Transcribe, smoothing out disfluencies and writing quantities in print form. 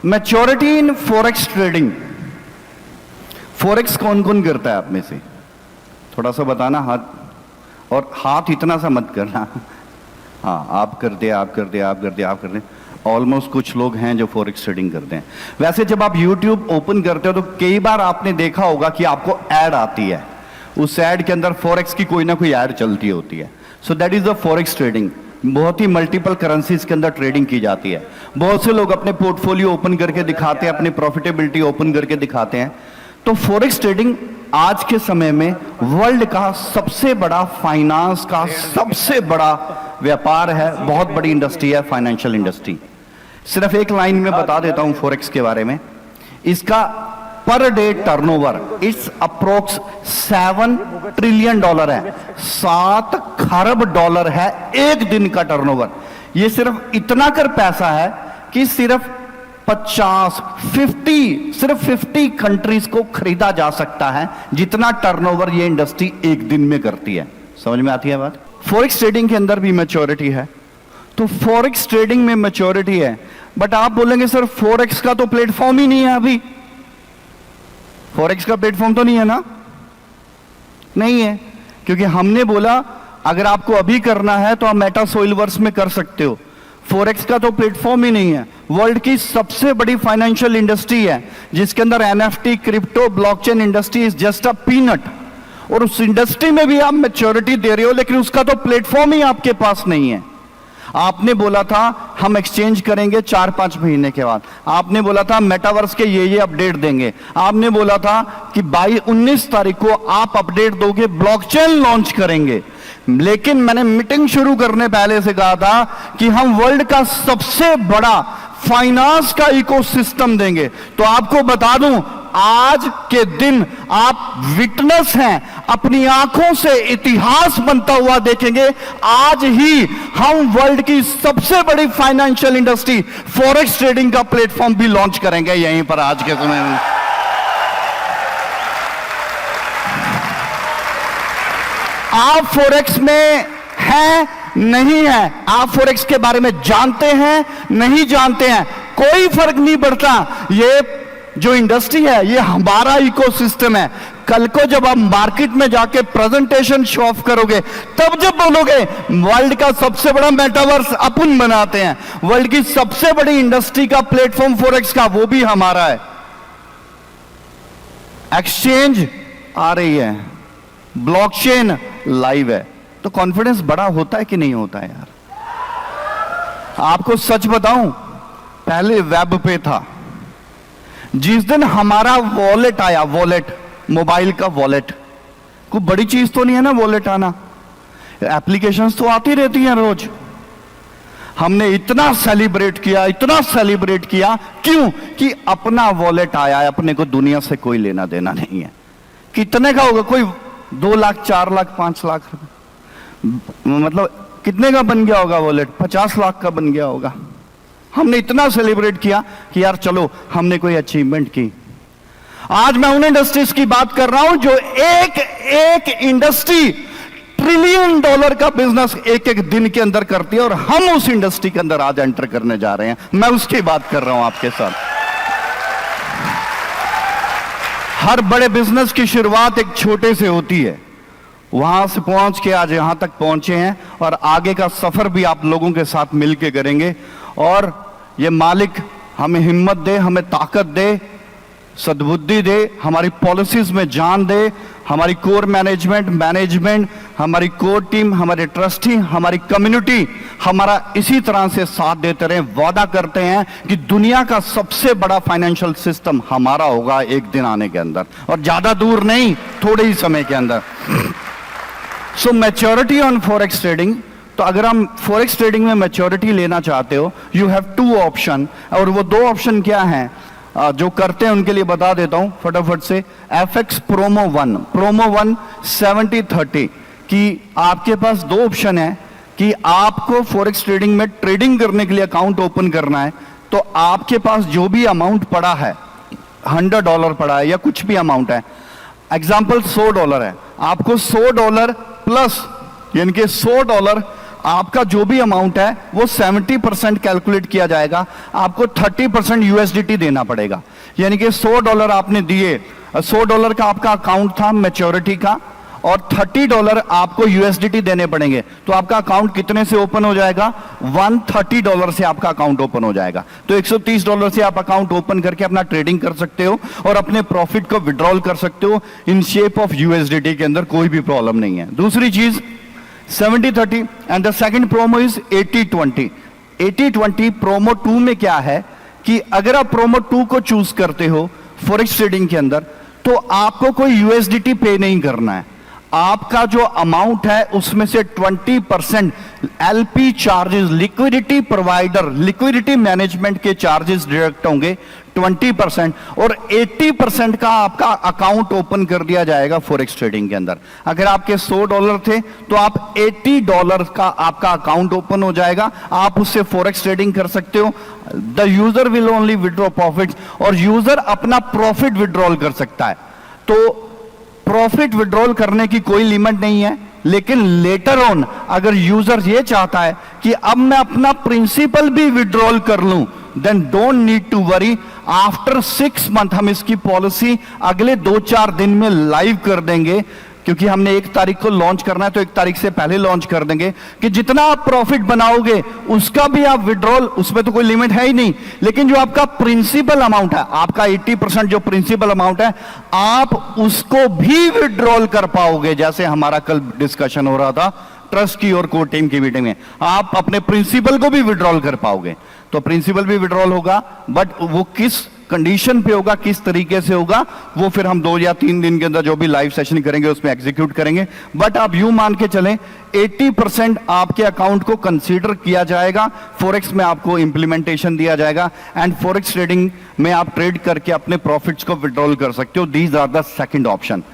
Maturity इन forex trading. Forex कौन कौन करता है आप में से? थोड़ा सा बताना हाथ, और हाथ इतना सा मत करना। हाँ, आप कर दे, आप कर दे, आप कर दे, आप कर दे। ऑलमोस्ट कुछ लोग हैं जो फॉरेक्स ट्रेडिंग करते हैं। वैसे जब आप YouTube ओपन करते हो तो कई बार आपने देखा होगा कि आपको ऐड आती है, उस ऐड के अंदर फॉरेक्स की कोई ना कोई ऐड चलती होती है। So that is the forex trading. बहुत ही मल्टीपल करेंसीज के अंदर ट्रेडिंग की जाती है। बहुत से लोग अपने पोर्टफोलियो ओपन करके दिखाते हैं, अपनी प्रॉफिटेबिलिटी ओपन करके दिखाते हैं। तो फॉरेक्स ट्रेडिंग आज के समय में वर्ल्ड का सबसे बड़ा, फाइनेंस का सबसे बड़ा व्यापार है, बहुत बड़ी इंडस्ट्री है फाइनेंशियल इंडस्ट्री। सिर्फ एक लाइन में बता देता हूं फॉरेक्स के बारे में। इसका per day turnover it's approx $7 trillion है। 7 खरब डॉलर है एक दिन का टर्नओवर। ये सिर्फ इतना कर पैसा है कि सिर्फ 50 कंट्रीज को खरीदा जा सकता है, जितना टर्नओवर ये इंडस्ट्री एक दिन में करती है। समझ में आती है बात? फॉरेक्स ट्रेडिंग के अंदर भी मैच्योरिटी है। तो फॉरेक्स ट्रेडिंग में मैच्योरिटी है, बट आप बोलेंगे सर फॉरेक्स का तो प्लेटफॉर्म ही नहीं है। अभी फॉरेक्स का प्लेटफॉर्म तो नहीं है ना? नहीं है, क्योंकि हमने बोला अगर आपको अभी करना है तो आप मेटा सोइलवर्स में कर सकते हो। फॉरेक्स का तो प्लेटफॉर्म ही नहीं है। वर्ल्ड की सबसे बड़ी फाइनेंशियल इंडस्ट्री है, जिसके अंदर NFT, crypto, blockchain industry is just a peanut. और उस इंडस्ट्री में भी आप मैच्योरिटी दे रहे हो, लेकिन उसका तो प्लेटफॉर्म ही आपके पास नहीं है। आपने बोला था हम एक्सचेंज करेंगे 4-5 महीने के बाद। आपने बोला था मेटावर्स के ये अपडेट देंगे। आपने बोला था कि 19 तारीख को आप अपडेट दोगे, ब्लॉकचेन लॉन्च करेंगे। लेकिन मैंने मीटिंग शुरू करने पहले से कहा था कि हम वर्ल्ड का सबसे बड़ा फाइनेंस का इकोसिस्टम देंगे। तो आपको बता दूं, आज के दिन आप विटनेस हैं, अपनी आंखों से इतिहास बनता हुआ देखेंगे। आज ही हम वर्ल्ड की सबसे बड़ी फाइनेंशियल इंडस्ट्री फॉरेक्स ट्रेडिंग का प्लेटफॉर्म भी लॉन्च करेंगे यहीं पर आज के समय में। आप फॉरेक्स में हैं, नहीं है, आप फॉरेक्स के बारे में जानते हैं, नहीं जानते हैं, कोई फर्क नहीं पड़ता। ये जो इंडस्ट्री है ये हमारा इकोसिस्टम है। कल को जब आप मार्केट में जाके प्रेजेंटेशन शो ऑफ करोगे, तब जब बोलोगे वर्ल्ड का सबसे बड़ा मेटावर्स अपन बनाते हैं, वर्ल्ड की सबसे बड़ी इंडस्ट्री का प्लेटफॉर्म फॉरेक्स का, वो भी हमारा है। एक्सचेंज आ रही है, ब्लॉकचेन लाइव है, तो कॉन्फिडेंस बड़ा होता है कि नहीं होता है यार? आपको सच बताऊं, पहले वेब पे था। जिस दिन हमारा वॉलेट आया, वॉलेट, मोबाइल का वॉलेट, कोई बड़ी चीज तो नहीं है ना वॉलेट आना। एप्लीकेशंस तो आती रहती हैं रोज। हमने इतना सेलिब्रेट किया, इतना सेलिब्रेट किया, क्यों? कि अपना वॉलेट आया है, अपने को दुनिया से कोई लेना देना नहीं है। कितने का होगा? कोई 2 लाख, 4 लाख, 5 लाख रुपए, मतलब कितने का बन गया होगा वॉलेट? 50 लाख का बन गया होगा। हमने इतना सेलिब्रेट किया कि यार चलो हमने कोई अचीवमेंट की। आज मैं उन इंडस्ट्रीज की बात कर रहा हूं जो एक इंडस्ट्री $ट्रिलियन का बिजनेस एक दिन के अंदर करती है, और हम उस इंडस्ट्री के अंदर आज एंटर करने जा रहे हैं। मैं उसकी बात कर रहा हूं आपके साथ। हर बड़े बिजनेस की शुरुआत एक छोटे से होती है, वहां से पहुंच के आज यहां तक पहुंचे हैं, और आगे का सफर भी आप लोगों के साथ मिलके करेंगे। और ये मालिक हमें हिम्मत दे, हमें ताकत दे, सद्बुद्धि दे, हमारी पॉलिसीज में जान दे, हमारी कोर मैनेजमेंट, हमारी कोर टीम, हमारे ट्रस्टी, हमारी कम्युनिटी हमारा इसी तरह से साथ देते रहे। वादा करते हैं कि दुनिया का सबसे बड़ा फाइनेंशियल सिस्टम हमारा होगा एक दिन आने के अंदर, और ज्यादा दूर नहीं, थोड़े ही समय के अंदर। सो मैच्योरिटी ऑन फॉरेक्स ट्रेडिंग। तो अगर हम फॉरेक्स ट्रेडिंग में मैच्योरिटी लेना चाहते हो, यू हैव 2 ऑप्शन, और वो 2 ऑप्शन क्या हैं जो करते हैं उनके लिए बता देता हूं फटाफट से। FX प्रोमो 1 70-30 कि आपके पास 2 ऑप्शन है कि आपको फॉरेक्स ट्रेडिंग में ट्रेडिंग करने के लिए अकाउंट ओपन करना है। तो आपके पास जो भी अमाउंट पड़ा है, $100 पड़ा है या कुछ भी अमाउंट है, एग्जाम्पल $100 है, आपको $100 प्लस यानी कि $100 आपका जो भी अमाउंट है वो 70% कैलकुलेट किया जाएगा, आपको 30% यूएसडीटी देना पड़ेगा। यानी कि $100 आपने दिए, $100 का आपका अकाउंट था मैच्योरिटी का, और $30 आपको यूएसडीटी देने पड़ेंगे। तो आपका अकाउंट कितने से ओपन हो जाएगा? $130 से आपका अकाउंट ओपन हो जाएगा। तो $130 से आप अकाउंट ओपन करके अपना ट्रेडिंग कर सकते हो और अपने प्रॉफिट को विड्रॉल कर सकते हो इन शेप ऑफ यूएसडीटी के अंदर, कोई भी प्रॉब्लम नहीं है। दूसरी चीज 70-30 and the second promo is 80-20। 80-20 promo 2 में क्या है कि अगर आप प्रोमो 2 को चूज करते हो फॉरेक्स ट्रेडिंग के अंदर, तो आपको कोई यूएसडीटी पे नहीं करना है। आपका जो अमाउंट है उसमें से 20% LP charges, liquidity provider, liquidity management के चार्जेस डिडक्ट होंगे 20%, और 80% का आपका अकाउंट ओपन कर दिया जाएगा फॉरेक्स ट्रेडिंग के अंदर। अगर आपके $100 थे तो आप $80 का आपका अकाउंट ओपन हो जाएगा, आप उससे फॉरेक्स ट्रेडिंग कर सकते हो। The user will only withdraw profit, और यूजर अपना प्रॉफिट विड्रॉल कर सकता है। तो प्रॉफिट विड्रॉल करने की कोई लिमिट नहीं है, लेकिन लेटर ऑन अगर यूजर ये चाहता है कि अब मैं अपना प्रिंसिपल भी विड्रॉल कर लूं, then don't need to worry. After 6 month हम इसकी पॉलिसी अगले 2-4 दिन में लाइव कर देंगे, क्योंकि हमने 1 तारीख को लॉन्च करना है, तो 1 तारीख से पहले लॉन्च कर देंगे कि जितना आप प्रॉफिट बनाओगे उसका भी आप विड्रॉल, उसमें तो कोई लिमिट है ही नहीं, लेकिन जो आपका प्रिंसिपल अमाउंट है, आपका 80% जो प्रिंसिपल अमाउंट है, आप उसको भी विड्रॉल कर पाओगे। जैसे हमारा कल डिस्कशन हो रहा था ट्रस्ट की और कोर टीम की मीटिंग में, आप अपने प्रिंसिपल को भी विड्रॉल कर पाओगे। तो प्रिंसिपल भी विड्रॉल होगा, बट वो किस कंडीशन पे होगा, किस तरीके से होगा, वो फिर हम 2 या 3 दिन के अंदर जो भी लाइव सेशन करेंगे उसमें एग्जीक्यूट करेंगे। बट आप यूं मान के चलें 80% आपके अकाउंट को कंसीडर किया जाएगा, फॉरेक्स में आपको इंप्लीमेंटेशन दिया जाएगा, एंड फॉरेक्स ट्रेडिंग में आप ट्रेड करके अपने प्रॉफिट्स को विड्रॉल कर सकते हो। These are the second option.